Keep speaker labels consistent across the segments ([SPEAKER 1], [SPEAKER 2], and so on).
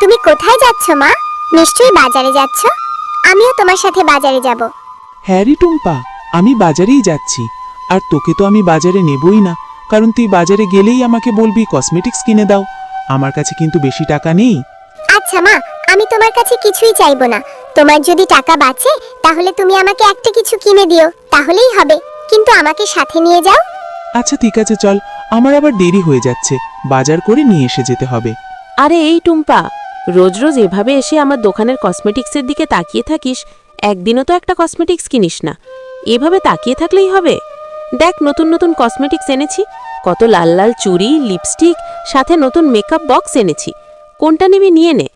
[SPEAKER 1] তুমি কোথায় যাচ্ছ মা? নিশ্চয়ই বাজারে যাচ্ছ। আমিও তোমার সাথে বাজারে যাব।
[SPEAKER 2] হ্যাঁ রে টুম্পা, আমি বাজারেই যাচ্ছি। আর তোকে তো আমি বাজারে নেবই না, কারণ তুই বাজারে গেলেই আমাকে বলবি কসমেটিক্স কিনে দাও। আমার কাছে কিন্তু বেশি টাকা নেই।
[SPEAKER 1] আচ্ছা মা, আমি তোমার কাছে কিছুই চাইবো না। তোমার যদি টাকা বাঁচে তাহলে তুমি আমাকে একটা কিছু কিনে দিও, তাহলেই হবে। কিন্তু আমাকে সাথে নিয়ে যাও।
[SPEAKER 2] আচ্ছা ঠিক আছে, চল। আমার আবার দেরি হয়ে যাচ্ছে, বাজার করে নিয়ে এসে যেতে হবে।
[SPEAKER 3] আরে এই টুম্পা, রোজ রোজ এভাবে এসে আমার দোকানের কসমেটিক্সের দিকে তাকিয়ে থাকিস, একদিনও তো একটা কসমেটিক্স কিনিস না। এভাবে তাকিয়ে থাকলেই হবে? দেখ, নতুন নতুন কসমেটিক্স এনেছি, কত লাল লাল চুড়ি, লিপস্টিক, সাথে নতুন মেকআপ বক্স এনেছি। কোনটা নিবি নিয়ে নে।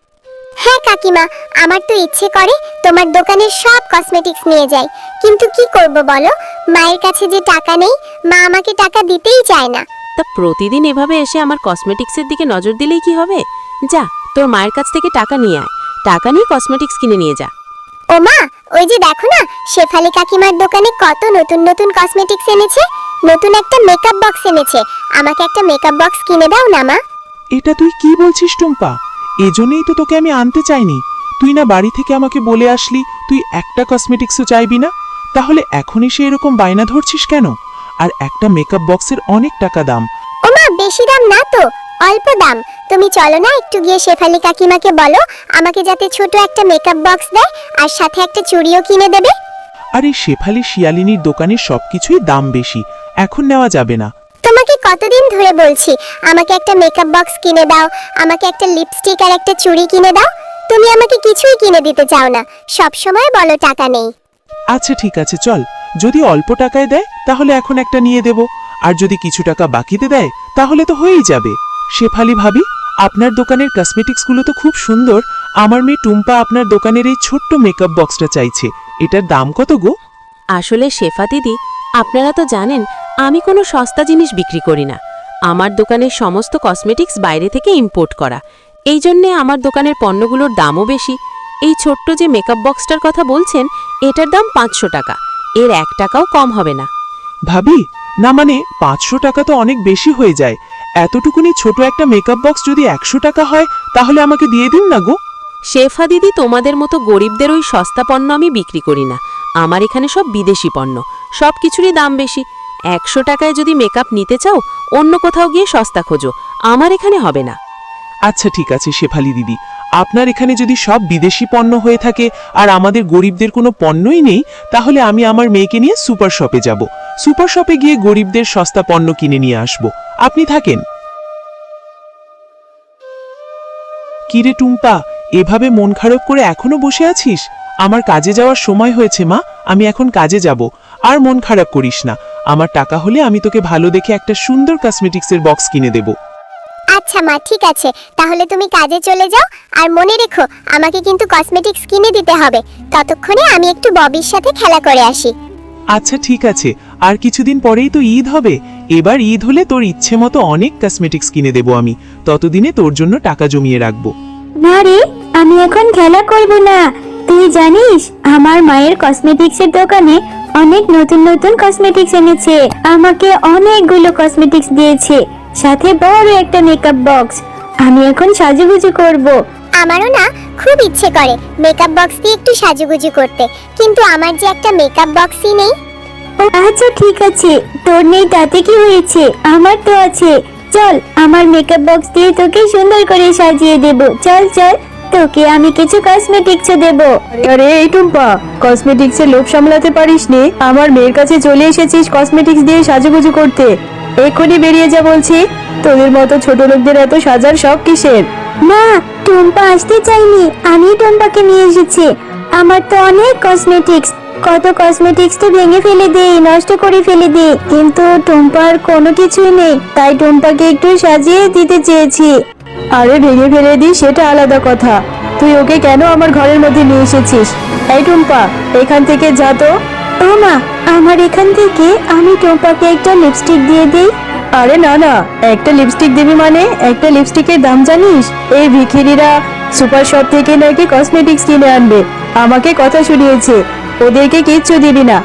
[SPEAKER 1] হ্যাঁ কাকিমা, আমার তো ইচ্ছে করে তোমার দোকানের সব কসমেটিক্স নিয়ে যাই, কিন্তু কি করব বলো, মায়ের কাছে যে টাকা নেই, মা আমাকে টাকা দিতেই চায় না।
[SPEAKER 3] তা প্রতিদিন এভাবে এসে আমার কসমেটিক্সের দিকে নজর দিলেই কি হবে? যা, তোর মায়ের কাছ থেকে টাকা নিয়ে আয়, টাকা নিয়ে কসমেটিক্স কিনে নিয়ে যা।
[SPEAKER 1] ও মা, ওই যে দেখো না, শেফালি কাকিমার দোকানে কত নতুন নতুন কসমেটিক্স এনেছে। নতুন একটা মেকআপ বক্স এনেছে, আমাকে একটা মেকআপ বক্স কিনে দাও না মা।
[SPEAKER 2] এটা তুই কি বলছিস টুম্পা? এজন্যই তো তোকে আমি আনতে চাইনি। তুই না বাড়ি থেকে আমাকে বলে আসলি তুই একটা কসমেটিক্সও চাইবি না, তাহলে এখন এসে এরকম বায়না ধরছিস কেন? আর একটা মেকআপ বক্সের অনেক টাকা দাম।
[SPEAKER 1] ও মা, বেশি দাম না তো, অল্প দাম। তুমি চলো না, একটু গিয়ে শেফালি কাকিমাকে বলো আমাকে যাতে ছোট একটা মেকআপ বক্স দেয়, আর সাথে একটা চুড়িও কিনে দেবে।
[SPEAKER 2] আর এই শেফালি শিয়ালিনীর দোকানের সবকিছুই দাম বেশি, এখন নেওয়া যাবে না।
[SPEAKER 1] তোমাকে কতদিন ধরে বলছি আমাকে একটা মেকআপ বক্স কিনে দাও, আমাকে একটা লিপস্টিক আর একটা চুড়ি কিনে দাও। তুমি আমাকে কিছুই কিনে দিতে চাও না, সব সময় বলো টাকা নেই।
[SPEAKER 2] আচ্ছা ঠিক আছে, চল। যদি অল্প টাকায় দেয় তাহলে এখন একটা নিয়ে দেব, আর যদি কিছু টাকা বাকিতে দেয় তাহলে তো হয়েই যাবে। শেফালি ভাবি, আপনার দোকানের কসমেটিক্সগুলো তো খুব সুন্দর। আমার মেয়ে টুম্পা আপনার দোকানের এই ছোট্ট মেকআপ বক্সটা চাইছে, এটার দাম কত গো?
[SPEAKER 3] আসলে শেফা দিদি, আপনারা তো জানেন আমি কোনো সস্তা জিনিস বিক্রি করি না। আমার দোকানের সমস্ত কসমেটিক্স বাইরে থেকে ইম্পোর্ট করা, এই জন্যে আমার দোকানের পণ্যগুলোর দামও বেশি। এই ছোট্ট যে মেকআপ বক্সটার কথা বলছেন, এটার দাম 500 টাকা, এর 1 টাকাও কম হবে না।
[SPEAKER 2] ভাবি, না মানে 500 টাকা তো অনেক বেশি হয়ে যায়। এতটুকুনি ছোট একটা মেকআপ বক্স যদি 100 টাকা হয় তাহলে আমাকে দিয়ে দিন না গো।
[SPEAKER 3] শেফা দিদি, তোমাদের মতো গরিবদের ওই সস্তা পণ্য আমি বিক্রি করি না। আমার এখানে সব বিদেশি পণ্য, সব কিছুরই দাম বেশি। 100 টাকায় যদি মেকআপ নিতে চাও, অন্য কোথাও গিয়ে সস্তা খোঁজো, আমার এখানে হবে না।
[SPEAKER 2] আচ্ছা ঠিক আছে শেফালি দিদি, আপনার এখানে যদি সব বিদেশি পণ্য হয়ে থাকে আর আমাদের গরিবদের কোনো পণ্যই নেই, তাহলে আমি আমার মেয়েকে নিয়ে সুপার শপে যাব। সুপার শপে গিয়ে গরিবদের সস্তা পণ্য কিনে নিয়ে আসব। আপনি থাকেন। কিরে টুম্পা, এভাবে মন খারাপ করে এখনো বসে আছিস? আমার কাজে যাওয়ার সময় হয়েছে মা, আমি এখন কাজে যাব। আর মন খারাপ করিস না, আমার টাকা হলে আমি তোকে ভালো দেখে একটা সুন্দর কসমেটিক্সের বক্স কিনে দেব।
[SPEAKER 1] আচ্ছা মা, ঠিক আছে, তাহলে তুমি কাজে চলে যাও। আর মনে রেখো, আমাকে কিন্তু কসমেটিক্স কিনে দিতে হবে। ততক্ষণে আমি একটু ববির সাথে খেলা করে আসি।
[SPEAKER 2] আচ্ছা ঠিক আছে, আর কিছুদিন পরেই তো ঈদ হবে। এবার ঈদ হলে তোর ইচ্ছে মতো অনেক কসমেটিক্স কিনে দেব আমি। ততদিনে তোর জন্য টাকা জমিয়ে রাখবো।
[SPEAKER 4] না রে, আমি এখন খেলা করব না। তুই জানিস আমার মায়ের কসমেটিক্সের দোকানে অনেক নতুন নতুন কসমেটিক্স এনেছে, আমাকে অনেকগুলো কসমেটিক্স দিয়েছে, সাথে বড় একটা মেকআপ বক্স। আমি এখন সাজুগুজু করব।
[SPEAKER 1] আমারও না খুব ইচ্ছে করে মেকআপ বক্স দিয়ে একটু সাজুগুজু করতে, কিন্তু আমার যে একটা মেকআপ বক্সই নেই।
[SPEAKER 4] আচ্ছা ঠিক আছে, তোর নেই তাতে কি হয়েছে, আমার তো আছে। চল, আমার মেকআপ বক্স দিয়ে তোকে সুন্দর করে সাজিয়ে দেব। চল চল, তোকে আমি কিছু কসমেটিক্সও দেব।
[SPEAKER 5] আরে এই টুম্পা, কসমেটিক্সের লোভ সামলাতে পারিস নি, আমার মেয়ের কাছে চলে এসেছিস কসমেটিক্স দিয়ে সাজুগুজু করতে। এক্ষুনি বেরিয়ে যা বলছি। তোদের মতো ছোট লোকদের এত সাজার শখ কিসের?
[SPEAKER 4] না, টুম্পা আসতে চাইনি, আমি টুম্পাকে নিয়ে এসেছি। আমার তো অনেক কসমেটিক্স, কত কসমেটিক্স তো ভেঙে ফেলে দেই, নষ্ট করে ফেলে দিই, কিন্তু টুম্পার কোনো কিছুই নেই, তাই টুম্পাকে একটু সাজিয়ে দিতে চেয়েছি।
[SPEAKER 5] আরে ভেঙে ফেলে দিই সেটা আলাদা কথা, তুই ওকে কেন আমার ঘরের মধ্যে নিয়ে এসেছিস? এই টুম্পা, এখান থেকে যা তো।
[SPEAKER 4] ও মা, আমার এখান থেকে আমি টুম্পাকে একটা লিপস্টিক দিয়ে দেই।
[SPEAKER 5] আরে না না, একটা লিপস্টিক দিবি মানে? একটা লিপস্টিকের দাম জানিস? এই ভিখিরিরা সুপার শপ থেকে নাকি কসমেটিক্স কিনে আনবে, আমাকে কথা শুনিয়েছে। ওদেরকে কিচ্ছু দিবি না।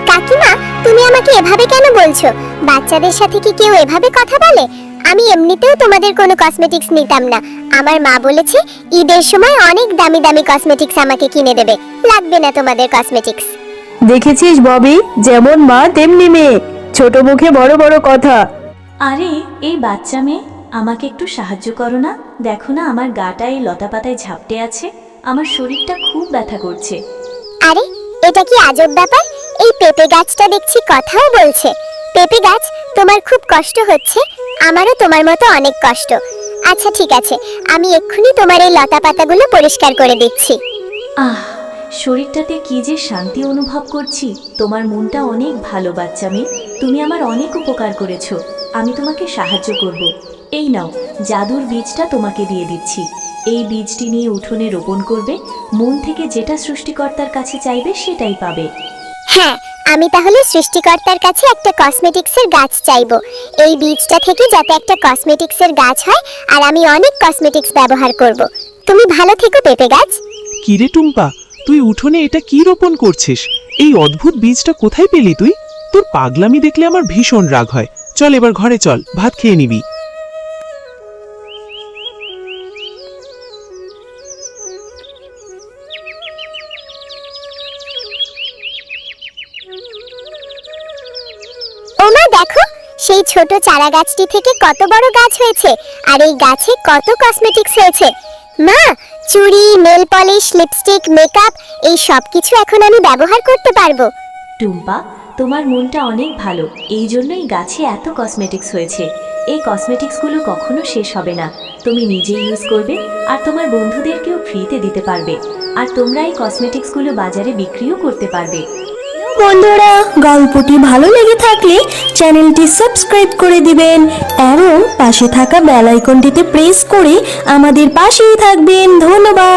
[SPEAKER 1] কাকিমা, তুমি আমাকে এভাবে কেন বলছো? বাচ্চাদের সাথে কি কেউ এভাবে কথা বলে? আমি এমনিতেও তোমাদের কোনো কসমেটিক্স নিতাম না। আমার মা বলেছে ঈদের সময় অনেক দামি দামি কসমেটিক্স আমাকে কিনে দেবে, লাগবে না তোমাদের কসমেটিক্স।
[SPEAKER 5] দেখেছিস ববি, যেমন মা তেমনি মেয়ে, ছোট মুখে বড় বড় কথা।
[SPEAKER 6] আরে এই বাচ্চা মেয়ে, আমাকে একটু সাহায্য করো না। দেখো না আমার গাটা এই লতাপাতায় ঝাপটে আছে, আমার শরীরটা খুব ব্যথা করছে।
[SPEAKER 1] আরে এটা কি আজব ব্যাপার, এই পেঁপে গাছটা দেখছি কথাও বলছে। পেঁপে গাছ, তোমার খুব কষ্ট হচ্ছে, আমারও তোমার মতো অনেক কষ্ট। আচ্ছা ঠিক আছে, আমি এক্ষুনি তোমার এই লতা পাতাগুলো পরিষ্কার করে দিচ্ছি।
[SPEAKER 6] আহ, শরীরটাতে কি যে শান্তি অনুভব করছি। তোমার মনটা অনেক ভালো বাচ্চা মেয়ে, তুমি আমার অনেক উপকার করেছো, আমি তোমাকে সাহায্য করব। এই নাও, জাদুর বীজটা তোমাকে দিয়ে দিচ্ছি। এই বীজটি নিয়ে উঠোনে রোপণ করবে, মন থেকে যেটা সৃষ্টিকর্তার কাছে চাইবে সেটাই পাবে।
[SPEAKER 1] হ্যাঁ, আমি তাহলে সৃষ্টিকর্তার কাছে একটা কসমেটিক্সের গাছ চাইবো। এই বীজটা থেকে যাতে একটা কসমেটিক্সের গাছ হয় আর আমি অনেক কসমেটিক্স ব্যবহার করব। তুমি ভালো থেকো পেঁপে গাছ।
[SPEAKER 2] কিরে টুম্পা, তুই উঠোনে এটা কি রোপণ করছিস? এই অদ্ভুত বীজটা কোথায় পেলি তুই? তোর পাগলামি দেখলে আমার ভীষণ রাগ হয়। চল এবার ঘরে চল, ভাত খেয়ে নিবি।
[SPEAKER 1] ওমা দেখো, সেই ছোট চারা গাছটি থেকে কত বড় গাছ হয়েছে, আর এই গাছে কত কসমেটিক্স হয়েছে। মা, চুড়ি, নেল পলিশ, লিপস্টিক, মেকআপ, এই সব কিছু এখন আমি ব্যবহার করতে পারবো।
[SPEAKER 6] টুম্পা, তোমার মনটা অনেক ভালো, এই জন্যই গাছে এত কসমেটিক্স হয়েছে। এই কসমেটিক্সগুলো কখনো শেষ হবে না, তুমি নিজে ইউজ করবে আর তোমার বন্ধুদেরকেও ফ্রিতে দিতে পারবে। আর তোমরা এই কসমেটিক্সগুলো বাজারে বিক্রিও করতে পারবে।
[SPEAKER 4] বন্ধুরা, গল্পটি ভালো লেগে থাকলে চ্যানেলটি সাবস্ক্রাইব করে দিবেন এবং পাশে থাকা বেল আইকনটিতে প্রেস করে আমাদের পাশেই থাকবেন। ধন্যবাদ।